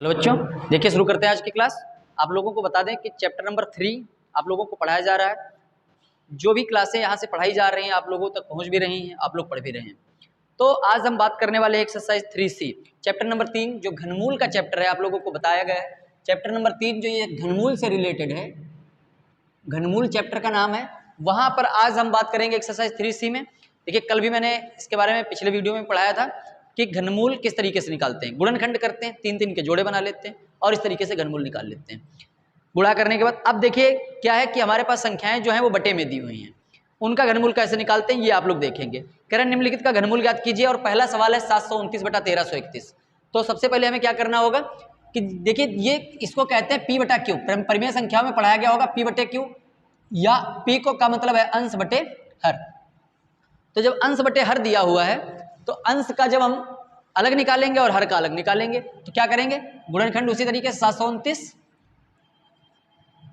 Hello बच्चों, देखिए शुरू करते हैं आज की क्लास। आप लोगों को बता दें कि चैप्टर नंबर 3 आप लोगों को पढ़ाया जा रहा है। जो भी क्लासें यहाँ से पढ़ाई जा रही हैं आप लोगों तक पहुँच भी रही हैं, आप लोग पढ़ भी रहे हैं। तो आज हम बात करने वाले एक्सरसाइज 3C चैप्टर नंबर 3 जो घनमूल का चैप्टर है, आप लोगों को बताया गया है। चैप्टर नंबर 3 जो ये घनमूल से रिलेटेड है, घनमूल चैप्टर का नाम है, वहाँ पर आज हम बात करेंगे एक्सरसाइज 3C में। देखिए कल भी मैंने इसके बारे में पिछले वीडियो में पढ़ाया था कि घनमूल किस तरीके से निकालते हैं। गुणनखंड करते हैं, 3-3 के जोड़े बना लेते हैं और इस तरीके से घनमूल निकाल लेते हैं। गुणा करने के बाद अब देखिए क्या है कि हमारे पास संख्याएं जो हैं वो बटे में दी हुई हैं, उनका घनमूल कैसे निकालते हैं ये आप लोग देखेंगे। कह रहे हैं निम्नलिखित का घनमूल ज्ञात कीजिए और पहला सवाल है 729/1331। तो सबसे पहले हमें क्या करना होगा कि देखिए ये इसको कहते हैं पी बटा क्यू। परिमेय संख्याओं में पढ़ाया गया होगा पी बटे क्यू, या पी को का मतलब है अंश बटे हर। तो जब अंश बटे हर दिया हुआ है तो अंश का जब हम अलग निकालेंगे और हर का अलग निकालेंगे तो क्या करेंगे, गुणनखंड उसी तरीके से 729,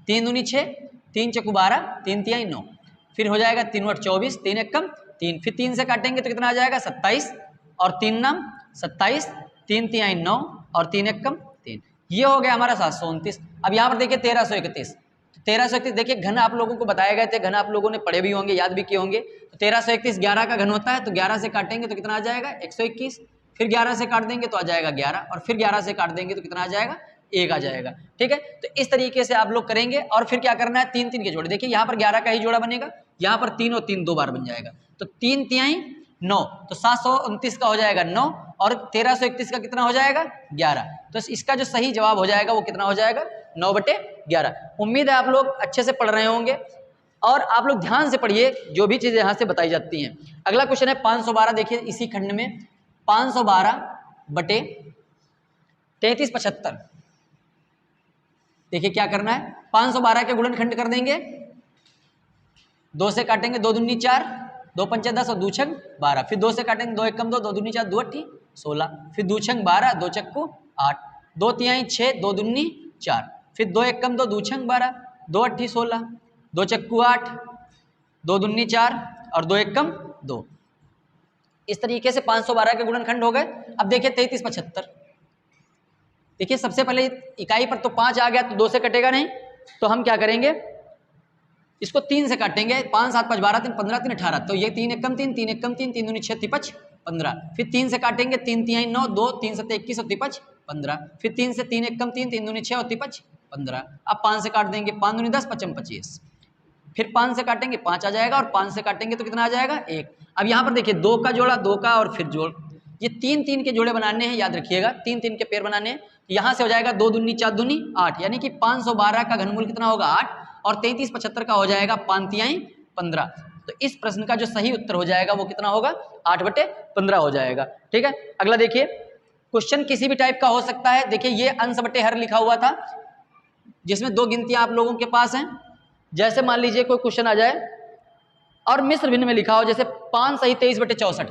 3 दूनी 6, 3 चौको 12, 3 तिहाई 9, फिर हो जाएगा 3 × 24, 3 एकम 3, फिर 3 से काटेंगे तो कितना आ जाएगा 27 और 3 नाम 27, 3 तिहाई 9 और 3 एकम 3। ये हो गया हमारा 729। अब यहाँ पर देखिए 1331, 1331 देखिए घन आप लोगों को बताए गए थे, घन आप लोगों ने पढ़े भी होंगे, याद भी किए होंगे। तो 1331 11 का घन होता है, तो 11 से काटेंगे तो कितना आ जाएगा 121, फिर 11 से काट देंगे तो आ जाएगा 11 और फिर 11 से काट देंगे तो कितना आ जाएगा 1 आ जाएगा। ठीक है, तो इस तरीके से आप लोग करेंगे और फिर क्या करना है 3-3 के जोड़े। देखिए यहाँ पर 11 का ही जोड़ा बनेगा, यहाँ पर 3 और 3 दो बार बन जाएगा, तो 3 तिहाई 9, तो 729 का हो जाएगा 9 और 1331 का कितना हो जाएगा 11। तो इसका जो सही जवाब हो जाएगा वो कितना हो जाएगा 9/11। उम्मीद है आप लोग अच्छे से पढ़ रहे होंगे और आप लोग ध्यान से पढ़िए जो भी चीजें यहाँ से बताई जाती हैं। अगला क्वेश्चन है 512। देखिए इसी खंड में 512/3375। देखिए क्या करना है, 512 के गुणनखंड कर देंगे, 2 से काटेंगे 2 दूनी 4, 2 पंचे 10 और 2 छंग 12, फिर 2 से काटेंगे 2 एकम 2, 2 दूनी 4, 2 अट्ठी 16, फिर 2 छंग 12, 2 चक्कू 8, 2 तिहाई 6, 2 दूनी 4, फिर 2 एकम 2, 2 छंग 12, 2 अट्ठी 16, 2 चक्कू 8, 2 दूनी 4 और 2 एकम 2। इस तरीके से 512 के गुणनखंड हो गए। अब देखिए 3375। देखिए सबसे पहले इकाई पर तो 5 आ गया तो 2 से कटेगा नहीं, तो हम क्या करेंगे इसको 3 से काटेंगे, 5 7 5 12 3 15 3 18, तो ये 3 एकम 3, 3 एकम 3, 3 दूनी 6 तिपच 15, फिर 3 से काटेंगे 3 तिहाई 9, 2 3 7 21 और तिपच 15, फिर 3 से 3 एकम 3, 3 दूनी 6 और तिपच 15। अब 5 से काट देंगे, 5 दूनी 10 5 25, फिर 5 से काटेंगे 5 आ जाएगा और 5 से काटेंगे तो कितना आ जाएगा 1। अब यहाँ पर देखिए 2 का जोड़ा, 2 का और फिर जोड़, ये 3-3 के जोड़े बनाने हैं, याद रखिएगा 3-3 के पेयर बनाने हैं। यहाँ से हो जाएगा 2 दूनी 4 दूनी 8, यानी कि 512 का घनमूल कितना होगा 8 और 3375 का हो जाएगा 5 तिहाई 15। तो इस प्रश्न का जो सही उत्तर हो जाएगा वो कितना होगा 8/15 हो जाएगा। ठीक है, अगला देखिए क्वेश्चन किसी भी टाइप का हो सकता है। देखिए ये अंश बटे हर लिखा हुआ था जिसमें 2 गिनतियां आप लोगों के पास हैं। जैसे मान लीजिए कोई क्वेश्चन आ जाए और मिश्र भिन्न में लिखा हो, जैसे 5 सही 23/64।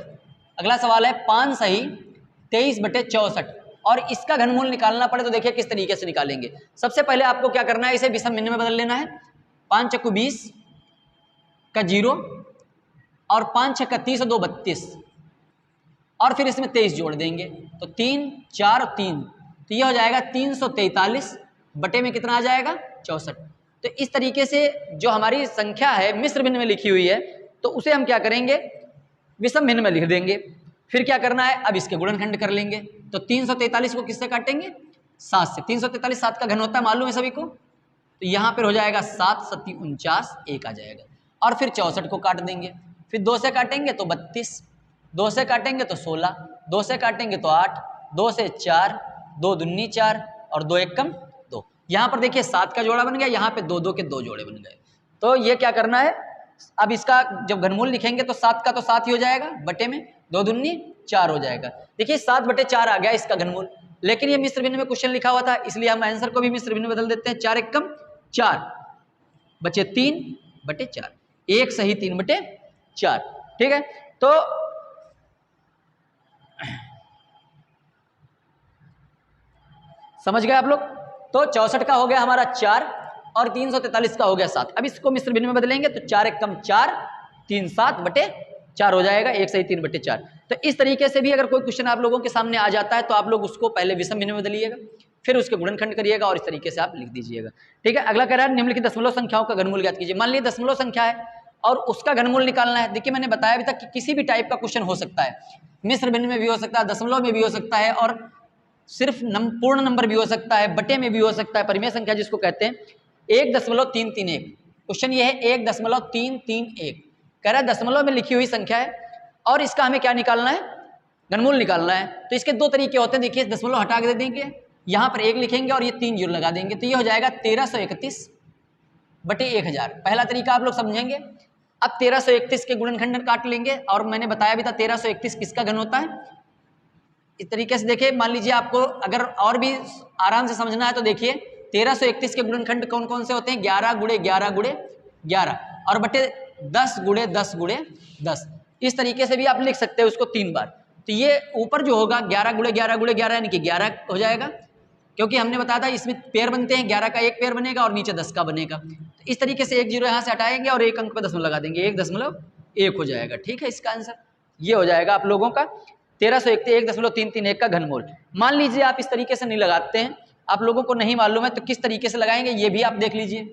अगला सवाल है 5 सही 23/64 और इसका घनमूल निकालना पड़े तो देखिए किस तरीके से निकालेंगे। सबसे पहले आपको क्या करना है, इसे विषम भिन्न में बदल लेना है। 5 चक्कू 20 का 0 और 5 छक्का 30 और 2 32 और फिर इसमें 23 जोड़ देंगे तो 3 4 और 3, तो यह हो जाएगा 343 बटे में कितना आ जाएगा 64। तो इस तरीके से जो हमारी संख्या है मिश्र भिन्न में लिखी हुई है तो उसे हम क्या करेंगे विषम भिन्न में लिख देंगे। फिर क्या करना है, अब इसके गुणनखंड कर लेंगे। तो 343 को किससे काटेंगे 7 से। 343 7 का घन होता है, मालूम है सभी को। तो यहाँ पर हो जाएगा 7 7 49, 1 आ जाएगा और फिर 64 को काट देंगे। फिर 2 से काटेंगे तो 32, 2 से काटेंगे तो 16, 2 से काटेंगे तो 8, 2 से 4, 2 दूनी 4 और 2 एकम 2। यहाँ पर देखिए 7 का जोड़ा बन गया, यहाँ पे 2 के 2 जोड़े बन गए। तो ये क्या करना है, अब इसका जब घनमूल लिखेंगे तो 7 का तो 7 ही हो जाएगा, बटे में 2 दूनी 4 हो जाएगा। देखिए 7/4 आ गया इसका घनमूल, लेकिन ये मिश्र भिन्न में क्वेश्चन लिखा हुआ था इसलिए हम आंसर को भी मिश्र भिन्न में बदल देते हैं। 4 एकम 4 बचे 3/4, 1 सही 3/4। ठीक है, तो समझ गए आप लोग। तो 64 का हो गया हमारा 4 और 343 का हो गया 7। अब इसको मिश्र भिन्न में बदलेंगे तो 4 एकम 4, 3 7/4 हो जाएगा, 1 सही 3/4। तो इस तरीके से भी अगर कोई क्वेश्चन आप लोगों के सामने आ जाता है तो आप लोग उसको पहले विषम भिन्न में बदलिएगा, फिर उसके गुणनखंड करिएगा और इस तरीके से आप लिख दीजिएगा। ठीक है, अगला कह रहा है निम्नलिखित दशमलव संख्याओं का घनमूल ज्ञात कीजिए। मान लीजिए दशमलव संख्या है और उसका घनमूल निकालना है। देखिए मैंने बताया अभी तक कि किसी भी टाइप का क्वेश्चन हो सकता है, मिश्र भिन्न में भी हो सकता है, दशमलव में भी हो सकता है और सिर्फ पूर्ण नंबर भी हो सकता है, बटे में भी हो सकता है, परिमेय संख्या जिसको कहते हैं। 1.331 क्वेश्चन ये है, 1.331 कह रहा है दशमलव में लिखी हुई संख्या है और इसका हमें क्या निकालना है, घनमूल निकालना है। तो इसके दो तरीके होते हैं, देखिए दशमलव हटा के दे देंगे, यहाँ पर 1 लिखेंगे और ये 3 जीरो लगा देंगे, तो ये हो जाएगा 1331/1000। पहला तरीका आप लोग समझेंगे। अब 1331 के गुणनखंड काट लेंगे और मैंने बताया भी था 1331 किसका घन होता है। इस तरीके से देखिए, मान लीजिए आपको अगर और भी आराम से समझना है तो देखिए 1331 के गुणनखंड कौन कौन से होते हैं, 11 गुणे 11 गुणे 11 और बटे 10 गुणे 10 गुणे 10। इस तरीके से भी आप लिख सकते हैं उसको 3 बार। तो ये ऊपर जो होगा 11 गुणे 11 गुणे 11 यानी कि 11 हो जाएगा, क्योंकि हमने बताया था इसमें पेयर बनते हैं, 11 का एक पेयर बनेगा और नीचे 10 का बनेगा। तो इस तरीके से 1 जीरो यहाँ से हटाएंगे और 1 अंक पर दशमलव लगा देंगे, 1.1 हो जाएगा। ठीक है, इसका आंसर ये हो जाएगा आप लोगों का 1301.331 का घनमूल। मान लीजिए आप इस तरीके से नहीं लगाते हैं, आप लोगों को नहीं मालूम है तो किस तरीके से लगाएंगे ये भी आप देख लीजिए।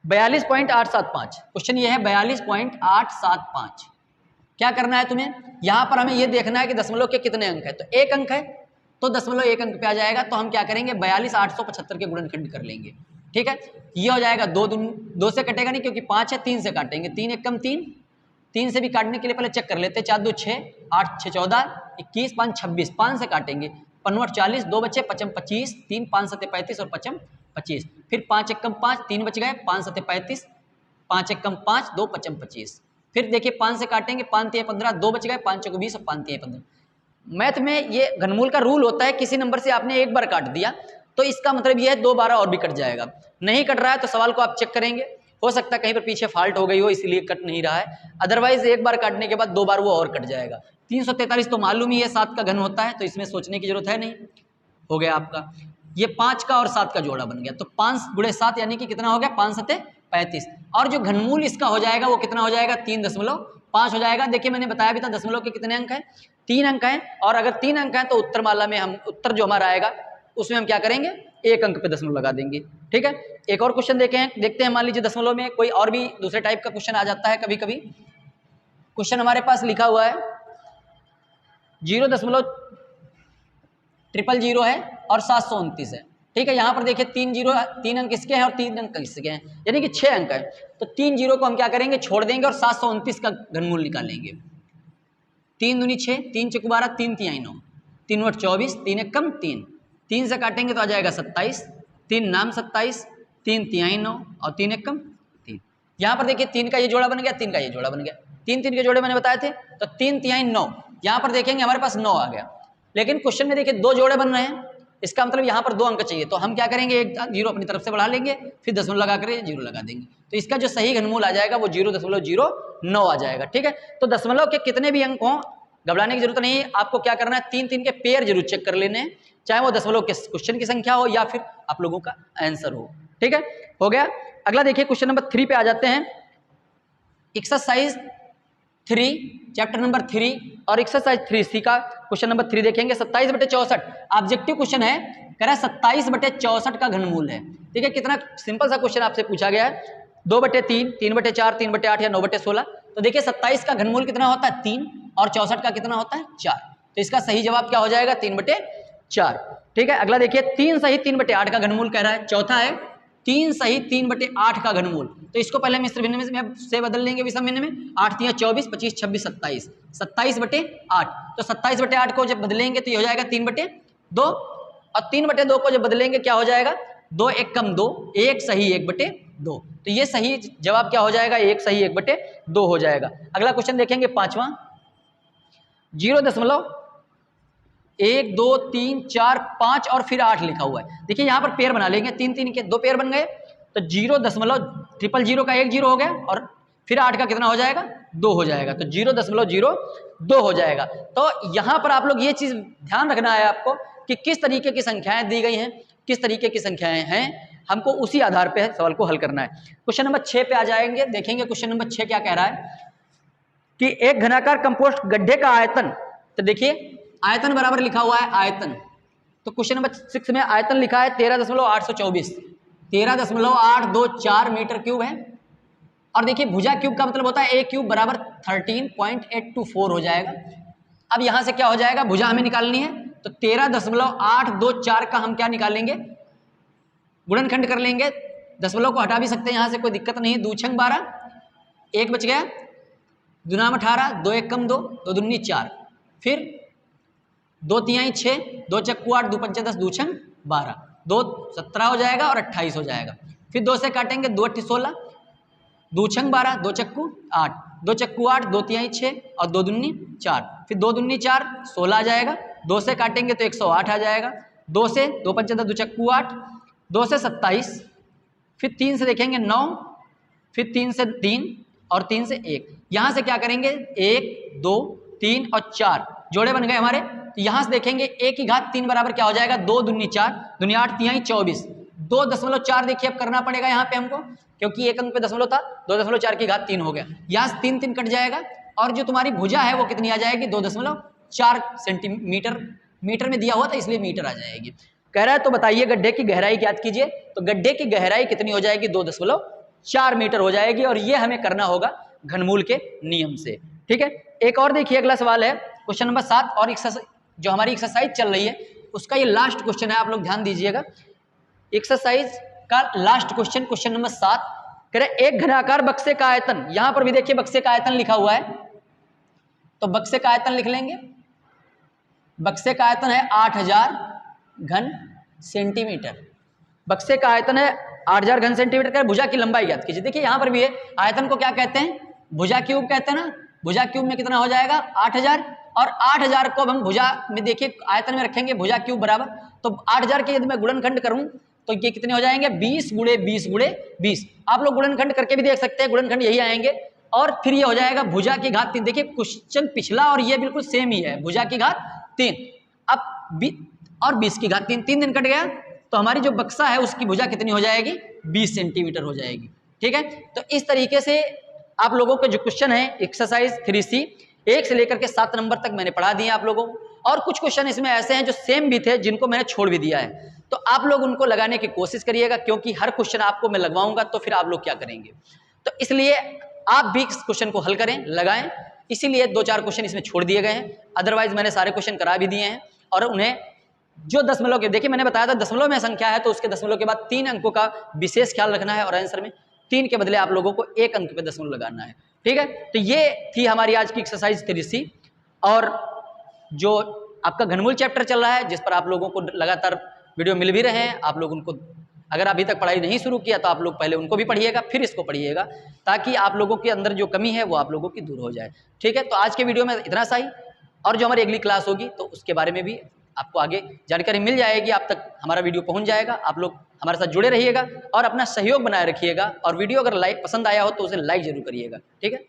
42.875 क्वेश्चन ये है, 42.875। क्या करना है तुम्हें, यहां पर हमें ये देखना है कि दशमलव के कितने अंक है। तो 1 अंक है तो दशमलव 1 अंक पे आ जाएगा, तो हम क्या करेंगे 42,875 के गुणनखंड कर लेंगे। ठीक है, ये हो जाएगा 2 से कटेगा नहीं क्योंकि 5 है, 3 से काटेंगे, 3 1 कम 3, 3 से भी काटने के लिए पहले चेक कर लेते हैं, 4 2 6, 8 6 14, 21 5 26, 5 से काटेंगे, 5 40, 2 बचे 5 25, 3 5 7 35 और 5 25, फिर 5 1 कम 5, 3 बच गए, 5 7 35, 5 1 कम 5, 2 5 25, फिर देखिए 5 से काटेंगे, 5 3 15, 2 बच गए, 5 4 20 और 5 3 15। मैथ में ये घनमूल का रूल होता है, किसी नंबर से आपने एक बार काट दिया तो इसका मतलब ये है 2 बार और भी कट जाएगा। नहीं कट रहा है तो सवाल को आप चेक करेंगे, हो सकता है कहीं पर पीछे फॉल्ट हो गई हो इसलिए कट नहीं रहा है, अदरवाइज एक बार काटने के बाद 2 बार वो और कट जाएगा। 343 तो मालूम ही है 7 का घन होता है, तो इसमें सोचने की जरूरत है नहीं। हो गया आपका ये 5 का और 7 का जोड़ा बन गया, तो 5 गुणे 7 यानी कि कितना हो गया 5 7 35, और जो घनमूल इसका हो जाएगा वो कितना हो जाएगा 3.5 हो जाएगा। देखिए मैंने बताया भी था दशमलव के कितने अंक हैं, 3 अंक हैं, और अगर 3 अंक हैं तो उत्तर माला में हम उत्तर जो हमारा आएगा उसमें हम क्या करेंगे 1 अंक पे दशमलव लगा देंगे। ठीक है, एक और क्वेश्चन देखते हैं। मान लीजिए दशमलव में कोई और भी दूसरे टाइप का क्वेश्चन आ जाता है। कभी कभी क्वेश्चन हमारे पास लिखा हुआ है 0.000 है और 729 है। ठीक है, यहाँ पर देखिए 3 अंक इसके हैं और 3 अंक इसके हैं, यानी कि 6 अंक है। तो 3 जीरो को हम क्या करेंगे छोड़ देंगे और 729 का घनमूल निकालेंगे। 3 दूनी 6, 3 चौक 12, 3 तिहाई 9, 3 वट 24, 3 एक कम 3, 3 से काटेंगे तो आ जाएगा 27, 3 नाम 27, 3 तिहाई 9 और 3 एक कम 3। यहाँ पर देखिए 3 का ये जोड़ा बन गया, 3 का ये जोड़ा बन गया, 3 3 के जोड़े मैंने बताए थे, तो 3 तिहाई 9, यहाँ पर देखेंगे हमारे पास 9 आ गया। लेकिन क्वेश्चन में देखिए 2 जोड़े बन रहे हैं, इसका मतलब यहाँ पर 2 अंक चाहिए, तो हम क्या करेंगे 1 जीरो अपनी तरफ से बढ़ा लेंगे, फिर दशमलव लगा कर 0 लगा देंगे, तो इसका जो सही घनमूल आ जाएगा वो 0.09 आ जाएगा। ठीक है, तो दशमलव के कितने भी अंक हों घबराने की जरूरत नहीं है, आपको क्या करना है 3 3 के पेयर जरूर चेक कर लेने हैं, चाहे वो दशमलव के क्वेश्चन की संख्या हो या फिर आप लोगों का आंसर हो। ठीक है, हो गया। अगला देखिए क्वेश्चन नंबर 3 पे आ जाते हैं। एक्सरसाइज 3 चैप्टर नंबर 3 और एक्सरसाइज 3C का क्वेश्चन नंबर 3 देखेंगे। 27/64 ऑब्जेक्टिव क्वेश्चन है, कह रहा है 27/64 का घनमूल है। ठीक है, कितना सिंपल सा क्वेश्चन आपसे पूछा गया है, 2/3, 3/4, 3/8 या 9/16। तो देखिए 27 का घनमूल कितना होता है 3 और 64 का कितना होता है 4, तो इसका सही जवाब क्या हो जाएगा 3/4। ठीक है, अगला देखिए 3 सही 3/8 का घनमूल कह रहा है। चौथा है 3 सही 3/8 का घनमूल, तो इसको पहले मिश्र भिन्न में से बदल लेंगे विषम भिन्न में। 8 3 24, 25 26 27, 27/8, तो 27/8 को जब बदलेंगे तो ये हो जाएगा 3/2, और 3/2 को जब बदलेंगे क्या हो जाएगा 2 1 कम 2, 1 सही 1/2, तो ये सही जवाब क्या हो जाएगा 1 सही 1/2 हो जाएगा। अगला क्वेश्चन देखेंगे 5वां, 0.1 2 3 4 5 और फिर 8 लिखा हुआ है। देखिए यहाँ पर पेयर बना लेंगे, 3 3 के 2 पेयर बन गए, तो 0.000 का 1 0 हो गया और फिर 8 का कितना हो जाएगा 2 हो जाएगा, तो 0.02 हो जाएगा। तो यहाँ पर आप लोग ये चीज ध्यान रखना है आपको कि किस तरीके की संख्याएं दी गई हैं, किस तरीके की संख्याएं हैं, हमको उसी आधार पर सवाल को हल करना है। क्वेश्चन नंबर 6 पे आ जाएंगे, देखेंगे क्वेश्चन नंबर 6 क्या कह रहा है कि एक घनाकार कंपोस्ट गड्ढे का आयतन, तो देखिए आयतन बराबर लिखा हुआ है आयतन, तो क्वेश्चन नंबर 6 में आयतन लिखा है 13.824, 13.824 मीटर क्यूब है। और देखिए भुजा क्यूब का मतलब होता है ए क्यूब बराबर 13.824 हो जाएगा। अब यहां से क्या हो जाएगा, भुजा हमें निकालनी है, तो 13.824 का हम क्या निकालेंगे, गुणनखंड कर लेंगे। दशमलव को हटा भी सकते हैं यहां से, कोई दिक्कत नहीं है। 2 छंग 12, 1 बच गया, दुनाम 18, 2 1 कम 2, 2 दूनी 4, फिर 2 तिहाई 6, 2 चक्कू 8, 2 पंचे 10, 2 छंग 12, 2 17 हो जाएगा और 28 हो जाएगा। फिर 2 से काटेंगे, 2 8 16, 2 छंग 12, 2 चक्कू 8, 2 चक्कू 8, 2 तिहाई 6 और 2 दूनी 4, फिर 2 दूनी 4, 16 आ जाएगा। 2 से काटेंगे तो 108 आ जाएगा। 2 से 2 पंचे 10, 2 चक्कू 8, 2 से 27, फिर 3 से देखेंगे 9, फिर 3 से 3 और 3 से 1। यहां से क्या करेंगे, 1 2 3 और 4 जोड़े बन गए हमारे। तो यहां से देखेंगे a की घात 3 बराबर क्या हो जाएगा, 2 दूनी 4, दूनी 8 तिहाई 24, 2.4 देखिए अब करना पड़ेगा यहाँ पे हमको, क्योंकि एक अंक पे दशमलव था। 2.4 की घात 3 हो गया, यहाँ से 3 3 कट जाएगा और जो तुम्हारी भुजा है वो कितनी आ जाएगी, 2.4 सेंटीमीटर। मीटर में दिया हुआ था इसलिए मीटर आ जाएगी। कह रहा है तो बताइए गड्ढे की गहराई ज्ञात कीजिए। तो गड्ढे की गहराई कितनी हो जाएगी, 2.4 मीटर हो जाएगी और ये हमें करना होगा घनमूल के नियम से। ठीक है, एक और देखिए अगला सवाल है क्वेश्चन नंबर 7 और जो हमारी एक्सरसाइज चल रही है उसका ये लास्ट क्वेश्चन है, आप लोग ध्यान दीजिएगा। एक्सरसाइज का लास्ट क्वेश्चन, क्वेश्चन नंबर 7 कह रहे एक घनाकार बक्से का आयतन, यहां पर भी देखिए बक्से का आयतन लिखा हुआ है, तो बक्से का आयतन लिख लेंगे। बक्से का आयतन है 8000 घन सेंटीमीटर। बक्से का आयतन है 8000 घन सेंटीमीटर का। भुजा की लंबाई ज्ञात कीजिए। देखिए यहां पर भी है, आयतन को क्या कहते हैं, भुजा क्यूब कहते हैं ना। भुजा क्यूब में कितना हो जाएगा, 8000, और 8000 को अब हम भुजा में देखिए आयतन में रखेंगे, भुजा क्यूब बराबर, तो 8000 के यदि मैं गुणनखंड करूं तो ये कितने हो जाएंगे, 20 गुणे 20 गुणे 20। आप लोग गुणनखंड करके भी देख सकते हैं, गुणनखंड यही आएंगे। और फिर ये हो जाएगा भुजा की घात 3। देखिए क्वेश्चन पिछला और ये बिल्कुल सेम ही है, भुजा की घात 3। अब और 20 की घात 3, 3 दिन कट गया, तो हमारी जो बक्सा है उसकी भुजा कितनी हो जाएगी, 20 सेंटीमीटर हो जाएगी। ठीक है, तो इस तरीके से आप लोगों के जो क्वेश्चन है एक्सरसाइज 3C 1 से लेकर के 7 नंबर तक मैंने पढ़ा दिए आप लोगों को। और कुछ क्वेश्चन इसमें ऐसे हैं जो सेम भी थे, जिनको मैंने छोड़ भी दिया है, तो आप लोग उनको लगाने की कोशिश करिएगा, क्योंकि हर क्वेश्चन आपको मैं लगवाऊंगा तो फिर आप लोग क्या करेंगे। तो इसलिए आप भी इस क्वेश्चन को हल करें, लगाएं। इसीलिए 2-4 क्वेश्चन इसमें छोड़ दिए गए हैं, अदरवाइज मैंने सारे क्वेश्चन करा भी दिए हैं। और उन्हें जो दशमलव के, देखिए मैंने बताया था दशमलव में संख्या है तो उसके दशमलव के बाद 3 अंकों का विशेष ख्याल रखना है, और आंसर में 3 के बदले आप लोगों को 1 अंक पे दशमलव लगाना है। ठीक है, तो ये थी हमारी आज की एक्सरसाइज 3C। और जो आपका घनमूल चैप्टर चल रहा है, जिस पर आप लोगों को लगातार वीडियो मिल भी रहे हैं, आप लोग उनको अगर अभी तक पढ़ाई नहीं शुरू किया तो आप लोग पहले उनको भी पढ़िएगा, फिर इसको पढ़िएगा, ताकि आप लोगों के अंदर जो कमी है वो आप लोगों की दूर हो जाए। ठीक है, तो आज के वीडियो में इतना सा ही, और जो हमारी अगली क्लास होगी तो उसके बारे में भी आपको आगे जानकारी मिल जाएगी, आप तक हमारा वीडियो पहुंच जाएगा। आप लोग हमारे साथ जुड़े रहिएगा और अपना सहयोग बनाए रखिएगा, और वीडियो अगर लाइक पसंद आया हो तो उसे लाइक जरूर करिएगा। ठीक है।